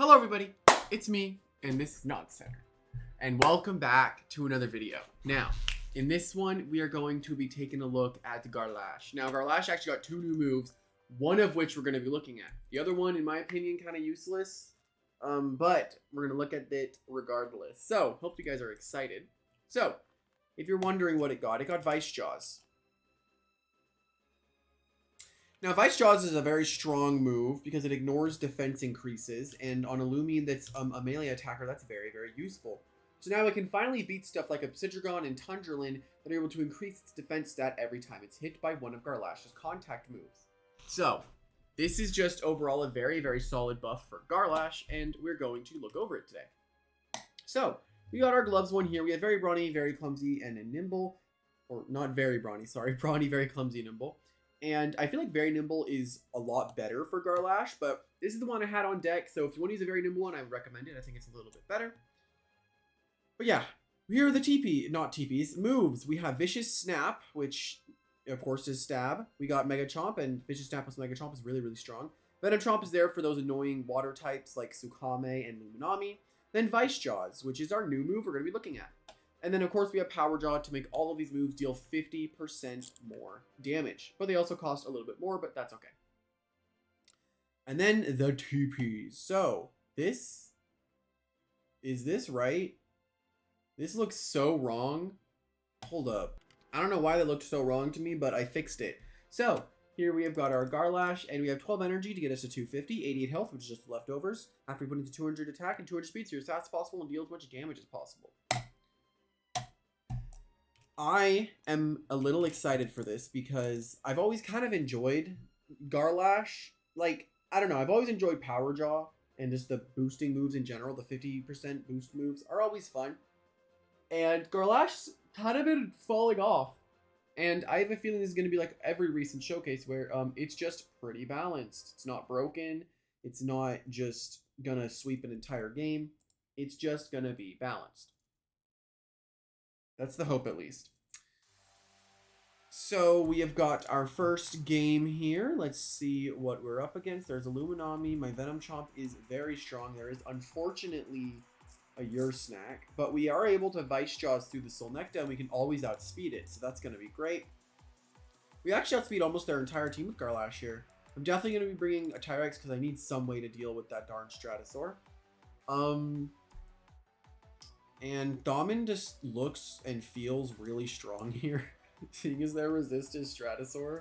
Hello everybody, it's me, and this is Not Center. And welcome back to another video. Now, in this one, we are going to be taking a look at the Garlash. Now, Garlash actually got two new moves, one of which we're going to be looking at. The other one, in my opinion, kind of useless, but we're going to look at it regardless. So, hope you guys are excited. So, if you're wondering what it got Vice Jaws. Now, Vice Jaws is a very strong move because it ignores defense increases, and on a Loomian that's a melee attacker, that's very, very useful. So now it can finally beat stuff like Obsidragon and Tundralin that are able to increase its defense stat every time it's hit by one of Garlash's contact moves. So, this is just overall a very, very solid buff for Garlash, and we're going to look over it today. So, we got our gloves one here. We have very brawny, very clumsy, and a nimble. Or not very brawny, sorry. Brawny, very clumsy, nimble. And I feel like very nimble is a lot better for Garlash, but this is the one I had on deck, so if you want to use a very nimble one, I would recommend it. I think it's a little bit better. But yeah, here are the moves. We have Vicious Snap, which of course is stab. We got Mega Chomp, and Vicious Snap plus Mega Chomp is really, really strong. Venom Chomp is there for those annoying water types like Sukame and Luminami. Then Vice Jaws, which is our new move we're going to be looking at. And then, of course, we have Power Jaw to make all of these moves deal 50% more damage. But they also cost a little bit more, but that's okay. And then the TPs. So, is this right? This looks so wrong. Hold up. I don't know why that looked so wrong to me, but I fixed it. So, here we have got our Garlash, and we have 12 energy to get us to 250, 88 health, which is just leftovers. After we put into 200 attack and 200 speed, so you're as fast as possible and deal as much damage as possible. I am a little excited for this because I've always kind of enjoyed Garlash. Like, I don't know, I've always enjoyed Power Jaw and just the boosting moves in general. The 50% boost moves are always fun. And Garlash's kind of been falling off. And I have a feeling this is going to be like every recent showcase where it's just pretty balanced. It's not broken. It's not just going to sweep an entire game. It's just going to be balanced. That's the hope, at least. So we have got our first game here. Let's see what we're up against. There's a Luminami. My Venom Chomp is very strong. There is, unfortunately, a Ursnac. But we are able to Vice Jaws through the Solnecta, and we can always outspeed it. So that's going to be great. We actually outspeed almost their entire team with Garlash here. I'm definitely going to be bringing a Tyrex because I need some way to deal with that darn Stratosaur. And Daman just looks and feels really strong here, seeing as their resist is Stratosaur,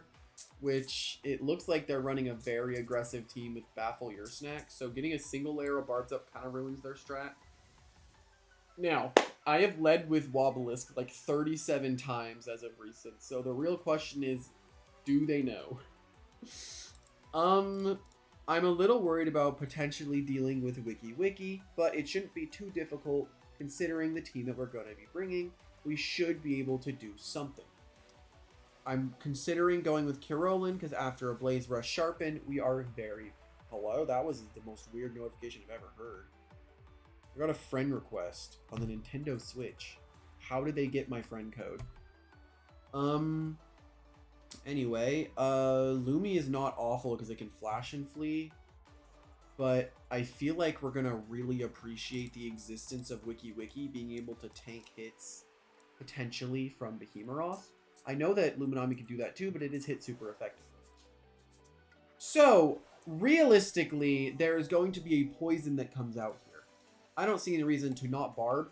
which it looks like they're running a very aggressive team with Baffle Ursnac, so getting a single layer of Barbs up kind of ruins their strat. Now, I have led with Wobbelisk like 37 times as of recent, so the real question is, do they know? I'm a little worried about potentially dealing with Wiki, but it shouldn't be too difficult. Considering the team that we're going to be bringing, we should be able to do something. I'm considering going with Kirolin because after a Blaze Rush Sharpen, we are very... Hello? That was the most weird notification I've ever heard. I got a friend request on the Nintendo Switch. How did they get my friend code? Anyway, Lumi is not awful because it can flash and flee. But I feel like we're going to really appreciate the existence of Wiki being able to tank hits potentially from Behemoth. I know that Luminami can do that too, but it is hit super effectively. So, realistically, there is going to be a poison that comes out here. I don't see any reason to not Barb,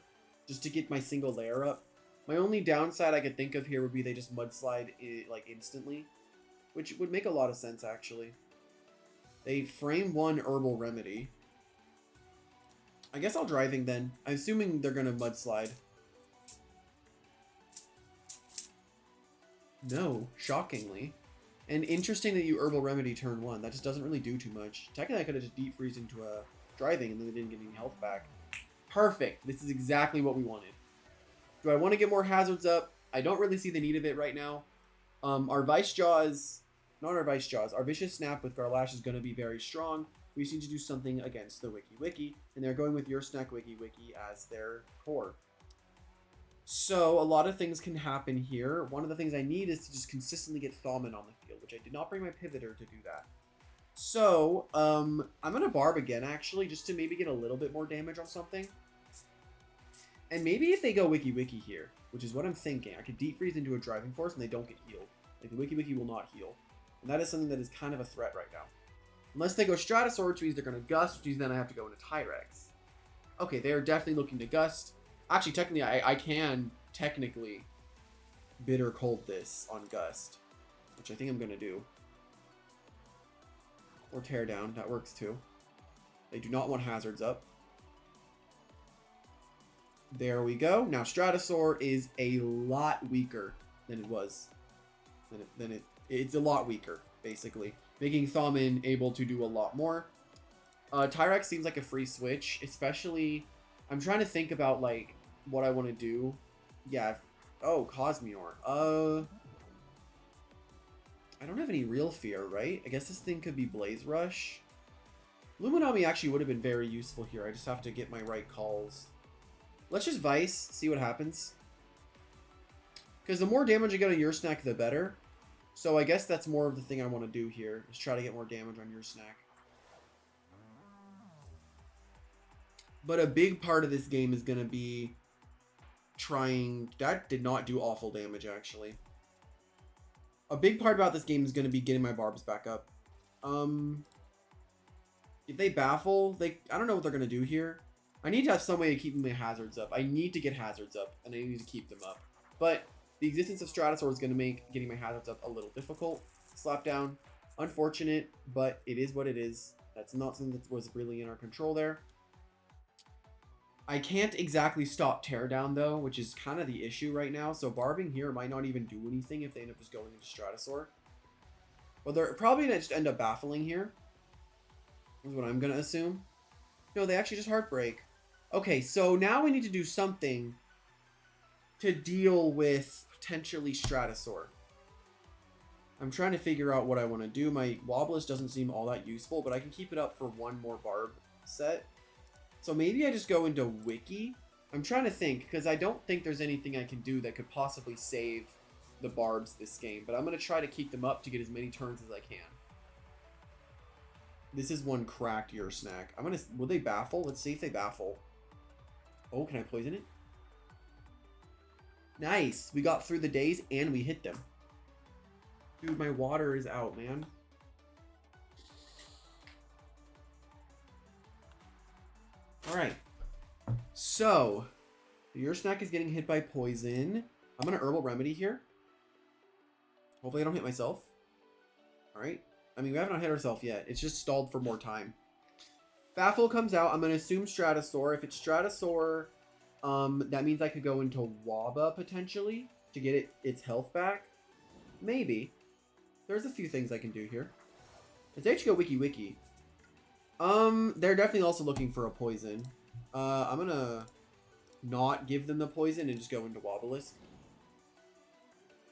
just to get my single layer up. My only downside I could think of here would be they just Mudslide it, like instantly, which would make a lot of sense actually. They frame one Herbal Remedy. I guess I'll Driving then. I'm assuming they're going to Mudslide. No, shockingly. And interesting that you Herbal Remedy turn 1. That just doesn't really do too much. Technically, I could have just Deep Freeze into a Driving and then they didn't get any health back. Perfect. This is exactly what we wanted. Do I want to get more hazards up? I don't really see the need of it right now. Our Vice Jaws... Not our Vice Jaws. Our Vicious Snap with Garlash is going to be very strong. We just need to do something against the Wiki. And they're going with Ursnac Wiki as their core. So a lot of things can happen here. One of the things I need is to just consistently get Thalman on the field, which I did not bring my Pivoter to do that. So, I'm going to barb again, actually, just to maybe get a little bit more damage on something. And maybe if they go Wiki Wiki here, which is what I'm thinking, I could deep freeze into a driving force and they don't get healed. Like, the Wiki Wiki will not heal. And that is something that is kind of a threat right now. Unless they go Stratosaur, which means they're going to Gust, which means then I have to go into Tyrex. Okay, they are definitely looking to Gust. Actually, technically, I can technically Bitter Cold this on Gust, which I think I'm going to do. Or Tear Down, that works too. They do not want Hazards up. There we go. Now, Stratosaur is a lot weaker than it was. It's a lot weaker, basically. Making Thaumin able to do a lot more. Tyrex seems like a free switch, especially... I'm trying to think about, like, what I want to do. Yeah. Oh, Cosmeor. I don't have any real fear, right? I guess this thing could be Blaze Rush. Luminami actually would have been very useful here. I just have to get my right calls. Let's just Vice, see what happens. Because the more damage I get on Ursnac, the better. So I guess that's more of the thing I want to do here, is try to get more damage on Ursnac. But a big part of this game is going to be trying... That did not do awful damage, actually. A big part about this game is going to be getting my barbs back up. If they baffle, I don't know what they're going to do here. I need to have some way of keeping my hazards up. I need to get hazards up, and I need to keep them up. But the existence of Stratosaur is going to make getting my hazards up a little difficult. Slap down. Unfortunate, but it is what it is. That's not something that was really in our control there. I can't exactly stop Teardown, though, which is kind of the issue right now. So barbing here might not even do anything if they end up just going into Stratosaur. But they're probably going to just end up baffling here. Is what I'm going to assume. No, they actually just Heartbreak. Okay, so now we need to do something to deal with potentially Stratosaur. I'm trying to figure out what I want to do. My Wobblist doesn't seem all that useful, but I can keep it up for one more barb set. So maybe I just go into Wiki. I'm trying to think, because I don't think there's anything I can do that could possibly save the barbs this game. But I'm going to try to keep them up to get as many turns as I can. This is one cracked Ursnac. Will they baffle? Let's see if they baffle. Oh, can I poison it? Nice. We got through the days and we hit them. Dude, my water is out, man. Alright. So, the Ursnac is getting hit by poison. I'm going to Herbal Remedy here. Hopefully I don't hit myself. Alright. I mean, we haven't hit ourselves yet. It's just stalled for more time. Baffle comes out. I'm going to assume Stratosaur. If it's Stratosaur, that means I could go into Waba, potentially, to get its health back. Maybe. There's a few things I can do here. Let's actually go Wiki Wiki. They're definitely also looking for a poison. I'm going to not give them the poison and just go into Wobblisk.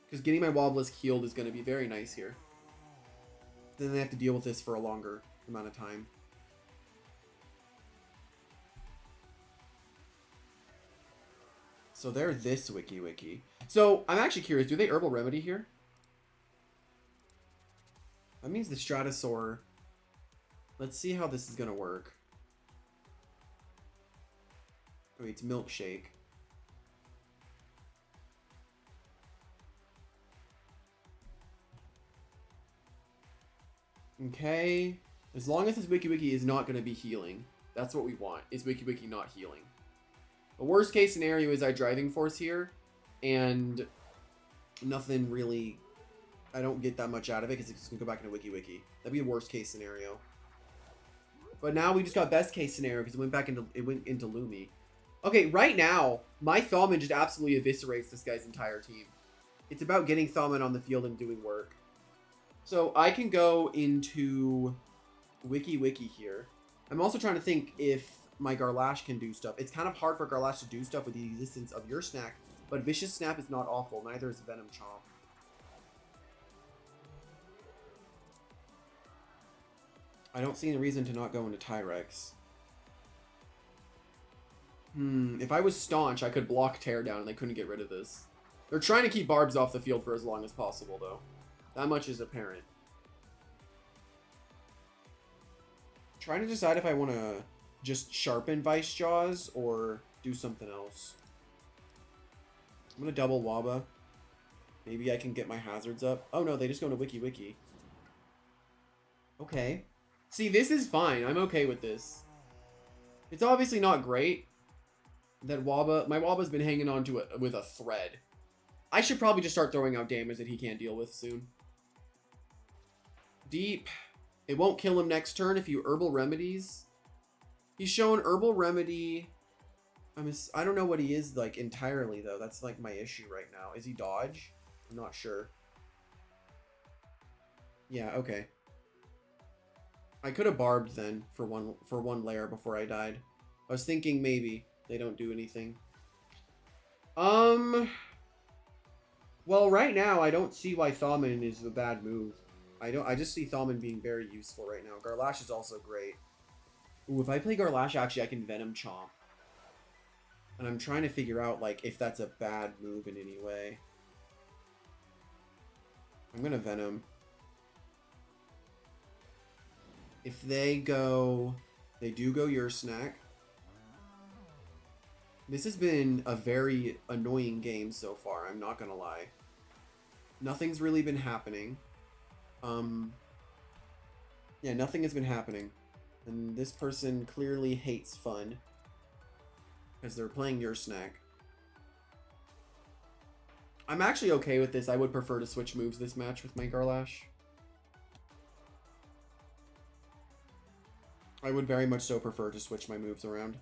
Because getting my Wobblisk healed is going to be very nice here. Then they have to deal with this for a longer amount of time. So they're this Wiki Wiki. So I'm actually curious, do they Herbal Remedy here? That means the Stratosaur... Let's see how this is going to work. Wait, it's Milkshake. Okay. As long as this Wiki Wiki is not going to be healing. That's what we want, is Wiki Wiki not healing. The worst case scenario is I Driving Force here. And nothing really... I don't get that much out of it because it's going to go back into Wiki Wiki. That'd be the worst case scenario. But now we just got best case scenario because it went into Loomy. Okay, right now, my Thaumin just absolutely eviscerates this guy's entire team. It's about getting Thaumin on the field and doing work. So I can go into Wiki Wiki here. I'm also trying to think if my Garlash can do stuff. It's kind of hard for Garlash to do stuff with the existence of Ursnac, but Vicious Snap is not awful. Neither is Venom Chomp. I don't see any reason to not go into Tyrex. If I was Staunch, I could block Teardown and they couldn't get rid of this. They're trying to keep Barbs off the field for as long as possible, though. That much is apparent. Trying to decide if I want to just sharpen Vice Jaws or do something else. I'm going to double Waba. Maybe I can get my hazards up. Oh no, they just go into Wiki Wiki. Okay. See, this is fine. I'm okay with this. It's obviously not great that Waba... My Waba's been hanging on to it with a thread. I should probably just start throwing out damage that he can't deal with soon. Deep. It won't kill him next turn if you Herbal Remedies. He's shown Herbal Remedy. I don't know what he is like entirely though. That's like my issue right now. Is he dodge? I'm not sure. Yeah, okay. I could have barbed then for one layer before I died. I was thinking maybe they don't do anything. Well, right now I don't see why Thaumin is a bad move. I just see Thaumin being very useful right now. Garlash is also great. Ooh, if I play Garlash, actually I can Venom Chomp. And I'm trying to figure out like if that's a bad move in any way. I'm gonna Venom. If they do go Ursnac. This has been a very annoying game so far, I'm not gonna lie. Nothing's really been happening. Yeah, nothing has been happening. And this person clearly hates fun. Because they're playing Ursnac. I'm actually okay with this. I would prefer to switch moves this match with my Garlash. I would very much so prefer to switch my moves around.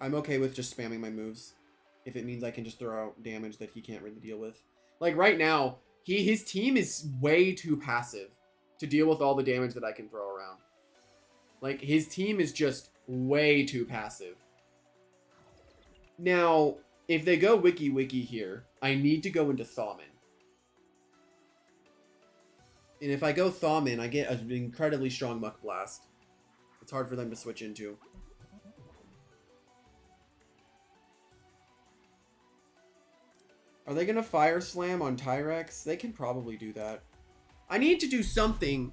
I'm okay with just spamming my moves. If it means I can just throw out damage that he can't really deal with. Like right now, his team is way too passive to deal with all the damage that I can throw around. Like his team is just way too passive. Now, if they go Wiki Wiki here, I need to go into Thaumin. And if I go Thaumin, I get an incredibly strong Muck Blast. It's hard for them to switch into. Are they going to Fire Slam on Tyrex? They can probably do that. I need to do something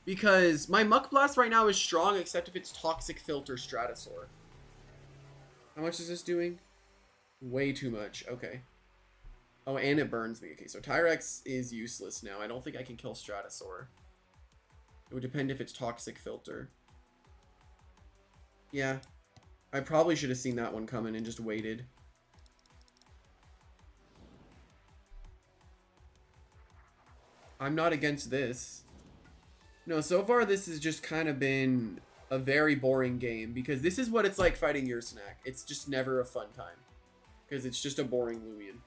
because my Muck Blast right now is strong except if it's Toxic Filter Stratosaur. How much is this doing? Way too much. Okay. Oh, and it burns me. Okay, so Tyrex is useless now. I don't think I can kill Stratosaur. It would depend if it's Toxic Filter. Yeah. I probably should have seen that one coming and just waited. I'm not against this. No, so far this has just kind of been a very boring game because this is what it's like fighting Ursnac. It's just never a fun time because it's just a boring Loomian.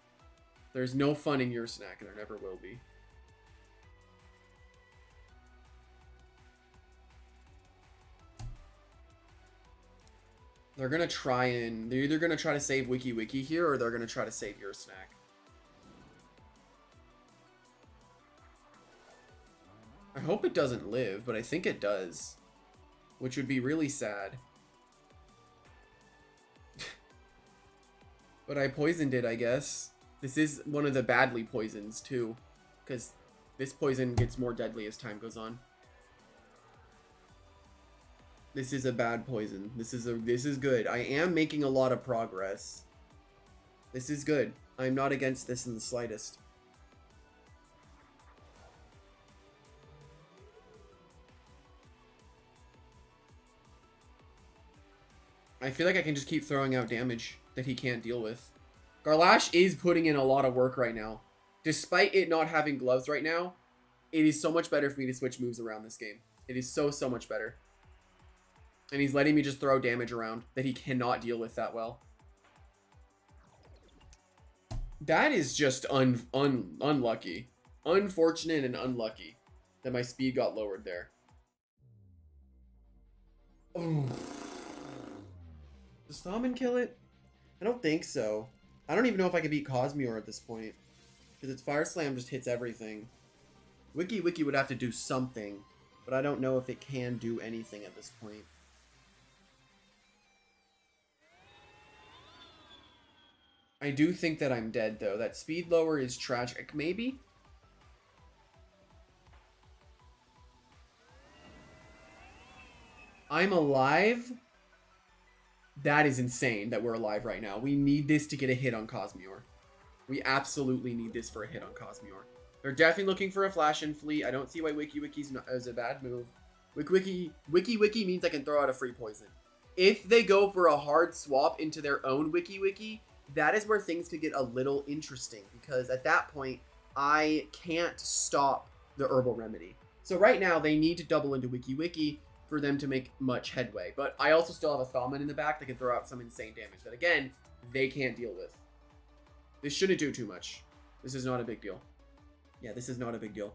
There's no fun in Ursnac and there never will be. They're gonna try and... They're either gonna try to save Wiki Wiki here or they're gonna try to save Ursnac. I hope it doesn't live, but I think it does. Which would be really sad. But I poisoned it, I guess. This is one of the badly poisons, too. Because this poison gets more deadly as time goes on. This is a bad poison. This is good. I am making a lot of progress. This is good. I'm not against this in the slightest. I feel like I can just keep throwing out damage that he can't deal with. Garlash is putting in a lot of work right now. Despite it not having gloves right now, it is so much better for me to switch moves around this game. It is so much better. And he's letting me just throw damage around that he cannot deal with that well. That is just unlucky. Unfortunate and unlucky that my speed got lowered there. Oh. Does Thaumin kill it? I don't think so. I don't even know if I can beat Cosmeor at this point. Because its Fire Slam just hits everything. Wiki Wiki would have to do something. But I don't know if it can do anything at this point. I do think that I'm dead, though. That speed lower is tragic. Maybe? I'm alive. That is insane that we're alive right now. We need this to get a hit on Cosmior. We absolutely need this for a hit on Cosmior. They're definitely looking for a flash in fleet. I don't see why Wiki Wiki's is a bad move. Wiki means I can throw out a free poison. If they go for a hard swap into their own Wiki, that is where things could get a little interesting. Because at that point, I can't stop the Herbal Remedy. So right now, they need to double into Wiki for them to make much headway. But I also still have a Thalman in the back that can throw out some insane damage that, again, they can't deal with. This shouldn't do too much. This is not a big deal. Yeah, this is not a big deal.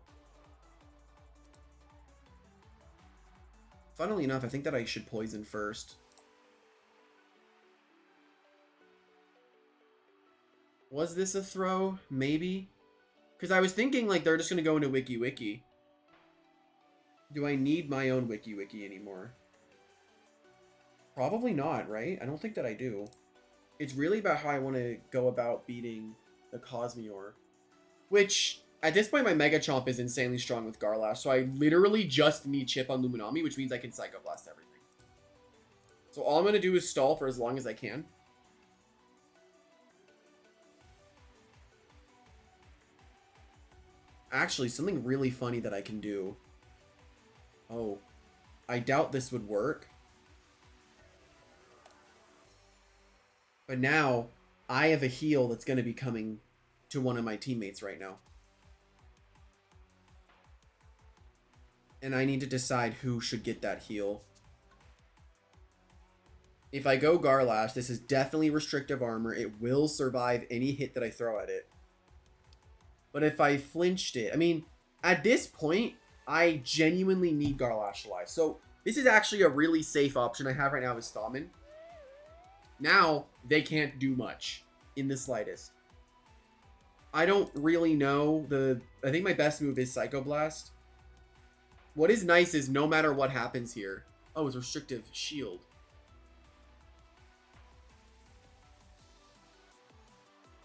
Funnily enough, I think that I should poison first. Was this a throw? Maybe? Because I was thinking, like, they're just going to go into Wiki. Do I need my own Wiki anymore? Probably not, right? I don't think that I do. It's really about how I want to go about beating the Cosmior. Which, at this point, my Mega Chomp is insanely strong with Garlash, so I literally just need Chip on Luminami, which means I can Psycho Blast everything. So all I'm going to do is stall for as long as I can. Actually, something really funny that I can do. Oh, I doubt this would work. But now, I have a heal that's going to be coming to one of my teammates right now. And I need to decide who should get that heal. If I go Garlash, this is definitely restrictive armor. It will survive any hit that I throw at it. But if I flinched it, I mean, at this point, I genuinely need Garlash alive. So this is actually a really safe option I have right now is Thalman. Now, they can't do much in the slightest. I don't really know. I think my best move is Psycho Blast. What is nice is no matter what happens here. Oh, it's restrictive shield.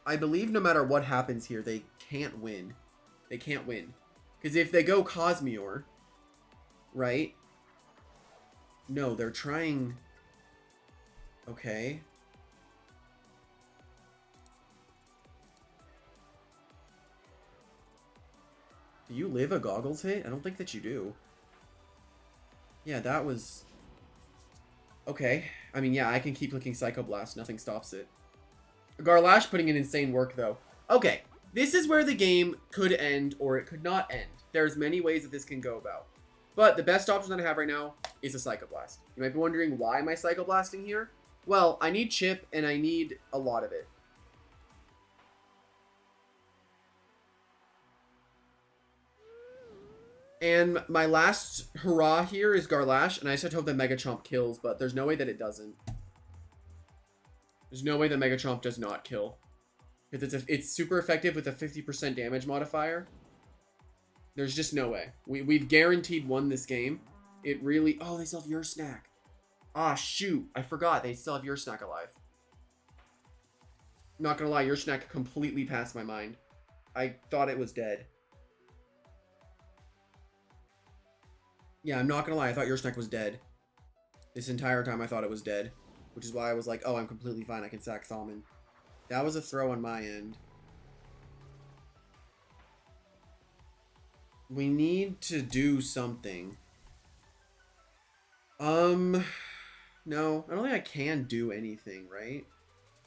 I believe no matter what happens here, they can't win. They can't win. Because if they go Cosmior, right? No, they're trying... Okay. Do you live a Goggles hit? I don't think that you do. Yeah, that was... Okay. I mean, yeah, I can keep clicking Psycho Blast. Nothing stops it. Garlash putting in insane work, though. Okay. This is where the game could end, or it could not end. There's many ways that this can go about. But the best option that I have right now is a Psycho Blast. You might be wondering, why am I Psycho Blasting here? Well, I need Chip, and I need a lot of it. And my last hurrah here is Garlash, and I just hope that Mega Chomp kills, but there's no way that it doesn't. There's no way that Mega Chomp does not kill. Because it's super effective with a 50% damage modifier. There's just no way. We've guaranteed won this game. It really... Oh, they still have Ursnac. Ah, shoot. I forgot. They still have Ursnac alive. Not gonna lie, Ursnac completely passed my mind. I thought it was dead. Yeah, I'm not gonna lie. I thought Ursnac was dead. This entire time I thought it was dead. Which is why I was like, oh, I'm completely fine. I can sack Thalman. That was a throw on my end. We need to do something. No, I don't think I can do anything, right?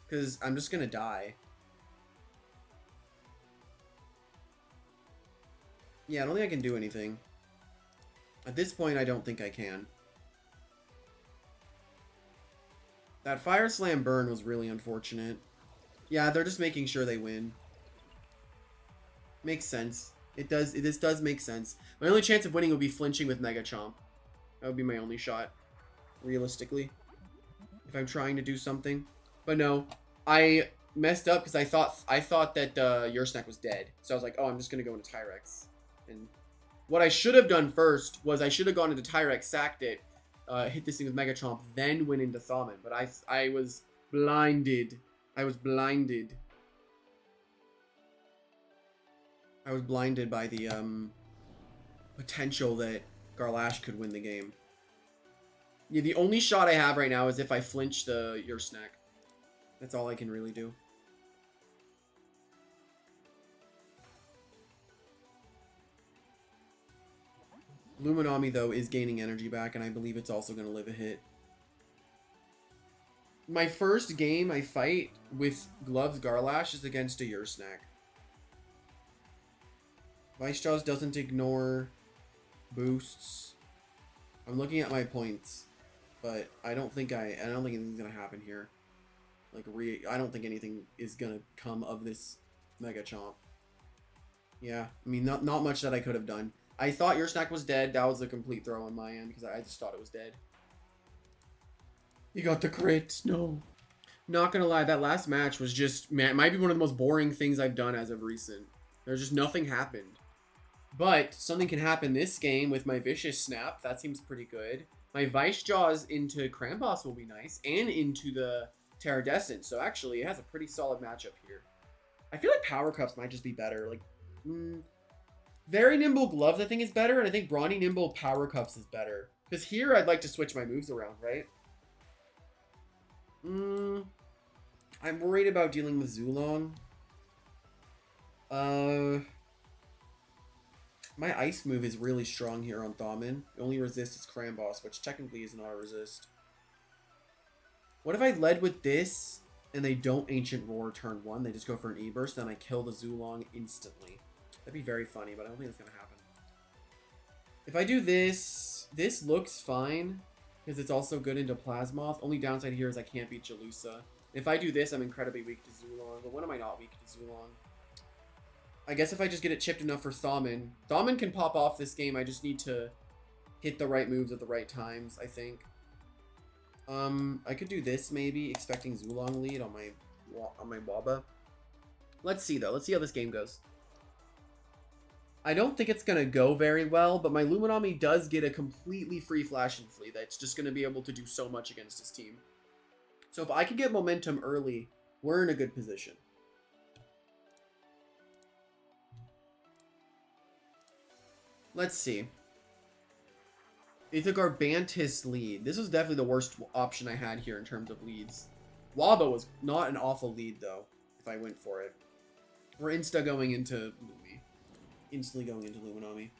Because I'm just gonna die. Yeah, I don't think I can do anything. At this point, I don't think I can. That Fire Slam burn was really unfortunate. Yeah, they're just making sure they win. Makes sense. This does make sense. My only chance of winning would be flinching with Mega Chomp. That would be my only shot, realistically, if I'm trying to do something. But no, I messed up because I thought that Ursnac was dead. So I was like, oh, I'm just gonna go into Tyrex. And what I should have done first was I should have gone into Tyrex, sacked it, hit this thing with Mega Chomp, then went into Thalman. But I was blinded. I was blinded. I was blinded by the potential that Garlash could win the game. Yeah, the only shot I have right now is if I flinch the Ursnac. That's all I can really do. Luminami, though, is gaining energy back, and I believe it's also going to live a hit. My first game I fight with Gloves Garlash is against a Ursnac. Vice Jaws doesn't ignore boosts. I'm looking at my points, but I don't think anything's gonna happen here. Like I don't think anything is gonna come of this Mega Chomp. Yeah, I mean not much that I could have done. I thought Ursnac was dead. That was a complete throw on my end because I just thought it was dead. You got the crit. No. Not gonna lie, that last match was just, man, it might be one of the most boring things I've done as of recent. There's just nothing happened. But something can happen this game with my Vicious Snap. That seems pretty good. My Vice Jaws into Krampus will be nice. And into the Terradescent. So actually, it has a pretty solid matchup here. I feel like Power Cups might just be better. Like, Very Nimble Gloves, I think, is better. And I think Brawny Nimble Power Cups is better. Because here, I'd like to switch my moves around, right? I'm worried about dealing with Zulong. My ice move is really strong here on Thaumin. It only resists Krampus, which technically is not a resist. What if I led with this and they don't Ancient Roar turn 1? They just go for an E-Burst, then I kill the Zulong instantly. That'd be very funny, but I don't think that's going to happen. If I do this, this looks fine because it's also good into Plasmoth. Only downside here is I can't beat Jalusa. If I do this, I'm incredibly weak to Zulong. But when am I not weak to Zulong? I guess if I just get it chipped enough for Thaumin. Thaumin can pop off this game. I just need to hit the right moves at the right times, I think. I could do this maybe, expecting Zulong lead on my Waba. Let's see though. Let's see how this game goes. I don't think it's gonna go very well, but my Luminami does get a completely free Flash and Flee that's just gonna be able to do so much against his team. So if I can get momentum early, we're in a good position. Let's see. It's a Garbantis lead. This was definitely the worst option I had here in terms of leads. Waba was not an awful lead, though, if I went for it. We're instantly going into Luminami.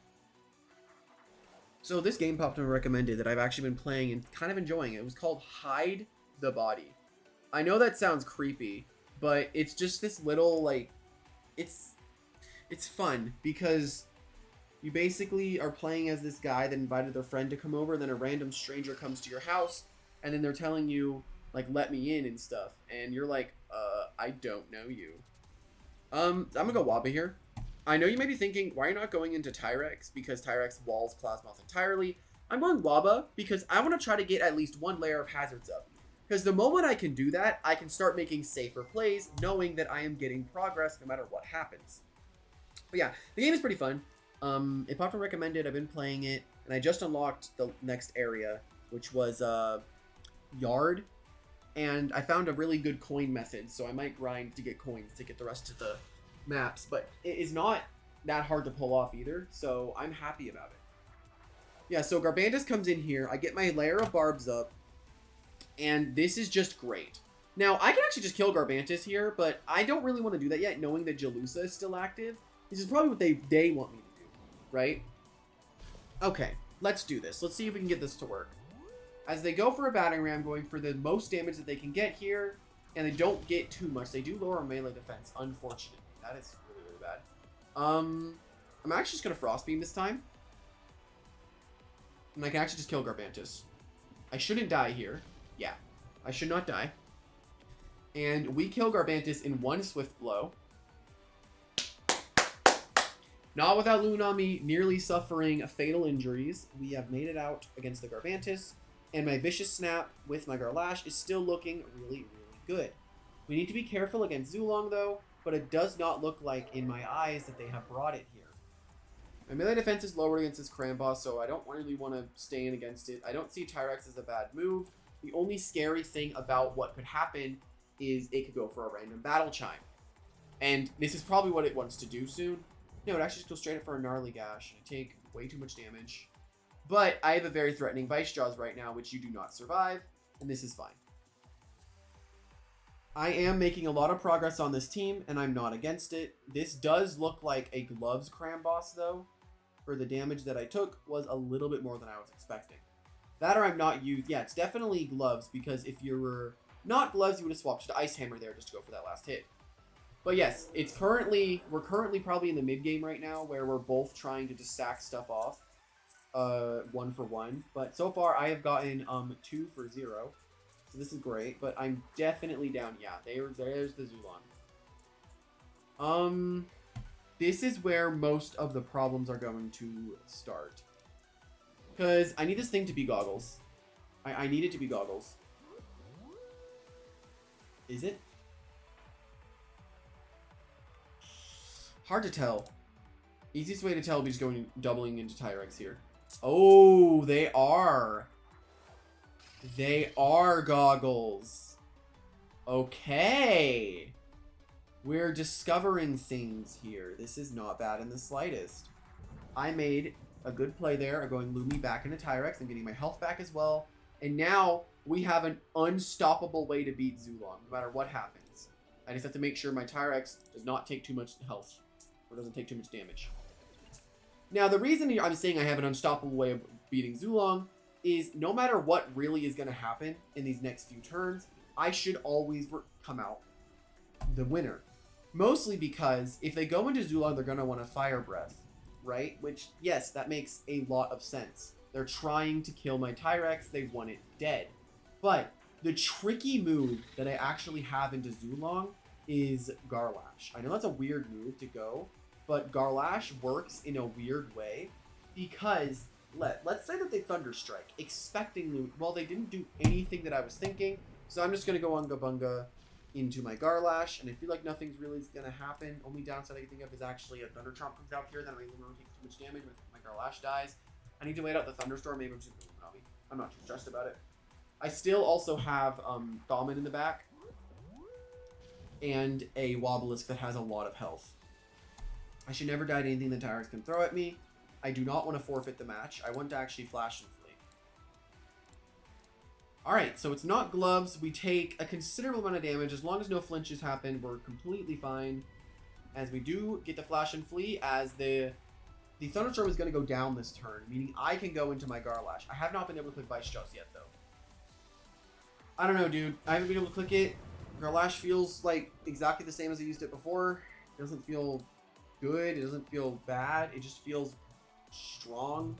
So this game popped and recommended that I've actually been playing and kind of enjoying it. It was called Hide the Body. I know that sounds creepy, but it's just this little, like, it's fun because you basically are playing as this guy that invited their friend to come over, and then a random stranger comes to your house, and then they're telling you, like, let me in and stuff. And you're like, I don't know you. I'm gonna go Waba here. I know you may be thinking, why are you not going into Tyrex? Because Tyrex walls Plasmoth entirely. I'm going Waba because I want to try to get at least one layer of hazards up. Because the moment I can do that, I can start making safer plays, knowing that I am getting progress no matter what happens. But yeah, the game is pretty fun. It popped and recommended. I've been playing it, and I just unlocked the next area, which was Yard, and I found a really good coin method, so I might grind to get coins to get the rest of the maps, but it is not that hard to pull off either, so I'm happy about it. Yeah, so Garbantis comes in here, I get my layer of barbs up, and this is just great. Now, I can actually just kill Garbantis here, but I don't really want to do that yet, knowing that Jalusa is still active. This is probably what they want me to do, right? Okay, let's do this. Let's see if we can get this to work. As they go for a battering ram, going for the most damage that they can get here, and they don't get too much. They do lower melee defense, unfortunately. That is really, really bad. I'm actually just going to Frost Beam this time. And I can actually just kill Garbantis. I shouldn't die here. Yeah, I should not die. And we kill Garbantis in one swift blow. Not without Luminami nearly suffering fatal injuries. We have made it out against the Garbantis. And my Vicious Snap with my Garlash is still looking really, really good. We need to be careful against Zulong, though. But it does not look like, in my eyes, that they have brought it here. My melee defense is lowered against this Krampus, so I don't really want to stay in against it. I don't see Tyrex as a bad move. The only scary thing about what could happen is it could go for a random Battle Chime. And this is probably what it wants to do soon. No, it actually just goes straight up for a Gnarly Gash. I take way too much damage. But I have a very threatening Vice Jaws right now, which you do not survive, and this is fine. I am making a lot of progress on this team, and I'm not against it. This does look like a Gloves Cram Boss, though. For the damage that I took was a little bit more than I was expecting. That or I'm not used. Yeah, it's definitely Gloves, because if you were not Gloves, you would have swapped to Ice Hammer there just to go for that last hit. But yes, we're currently probably in the mid game right now, where we're both trying to just sack stuff off. 1 for 1. But so far, I have gotten 2 for 0. So this is great, but I'm definitely down. Yeah, there's the Zulon. This is where most of the problems are going to start. Because I need this thing to be Goggles. I need it to be Goggles. Is it? Hard to tell. Easiest way to tell would be just doubling into Tyrex here. Oh, they are. They are Goggles. Okay. We're discovering things here. This is not bad in the slightest. I made a good play there. I'm going Lumi back into Tyrex. I'm getting my health back as well. And now we have an unstoppable way to beat Zulon, no matter what happens. I just have to make sure my Tyrex does not take too much health, or doesn't take too much damage. Now, the reason I'm saying I have an unstoppable way of beating Zulon is no matter what really is going to happen in these next few turns, I should always come out the winner. Mostly because if they go into Zulon, they're going to want a Fire Breath, right? Which, yes, that makes a lot of sense. They're trying to kill my Tyrex. They want it dead. But the tricky move that I actually have into Zulon is Garlash. I know that's a weird move to go, but Garlash works in a weird way because let's say that they Thunderstrike, expecting loot. Well, they didn't do anything that I was thinking, so I'm just going to go Unga Bunga into my Garlash, and I feel like nothing's really going to happen. Only downside I can think of is actually a Thunder Trump comes out here, then I won't take too much damage when my Garlash dies. I need to wait out the Thunderstorm, maybe I'm just going to I'm not too stressed about it. I still also have Thalman in the back, and a Wobelisk that has a lot of health. I should never die to anything the Tyrex can throw at me. I do not want to forfeit the match. I want to actually flash and flee. Alright, so it's not Gloves. We take a considerable amount of damage. As long as no flinches happen, we're completely fine. As we do get the flash and flee, as the Thunderstorm is going to go down this turn, meaning I can go into my Garlash. I have not been able to click Vice Jaws yet, though. I don't know, dude. I haven't been able to click it. Garlash feels like exactly the same as I used it before. It doesn't feel good. It doesn't feel bad. It just feels strong.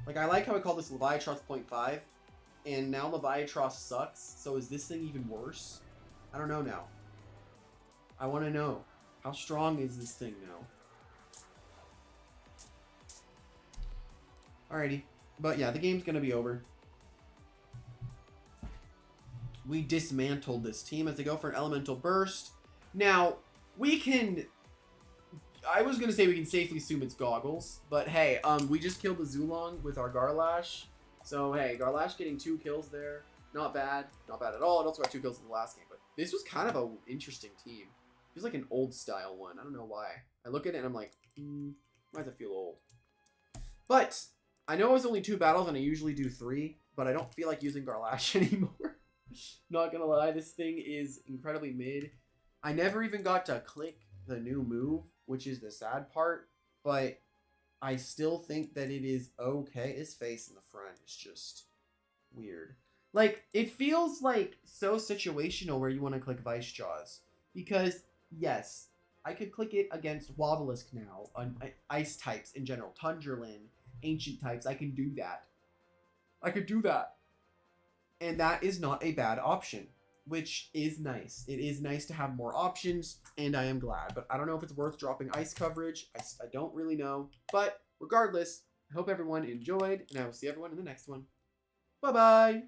Like, I like how I call this Leviatros 0.5, and now Leviatros sucks, so is this thing even worse? I don't know now. I want to know. How strong is this thing now? Alrighty. But yeah, the game's going to be over. We dismantled this team as they go for an Elemental Burst. Now, we can... I was going to say we can safely assume it's Goggles, but hey, we just killed the Zulon with our Garlash. So hey, Garlash getting 2 kills there. Not bad. Not bad at all. It also got 2 kills in the last game, but this was kind of an interesting team. Feels like an old style one. I don't know why. I look at it and I'm like, why does it feel old? But I know it was only 2 battles and I usually do 3, but I don't feel like using Garlash anymore. Not gonna lie, this thing is incredibly mid. I never even got to click the new move, which is the sad part, but I still think that it is okay. His face in the front is just weird. Like, it feels like so situational where you want to click Vice Jaws. Because, yes, I could click it against Wobelisk now, on ice types in general, Tundralin, ancient types. I can do that. I could do that. And that is not a bad option, which is nice. It is nice to have more options, and I am glad. But I don't know if it's worth dropping ice coverage. I don't really know. But regardless, I hope everyone enjoyed, and I will see everyone in the next one. Bye-bye!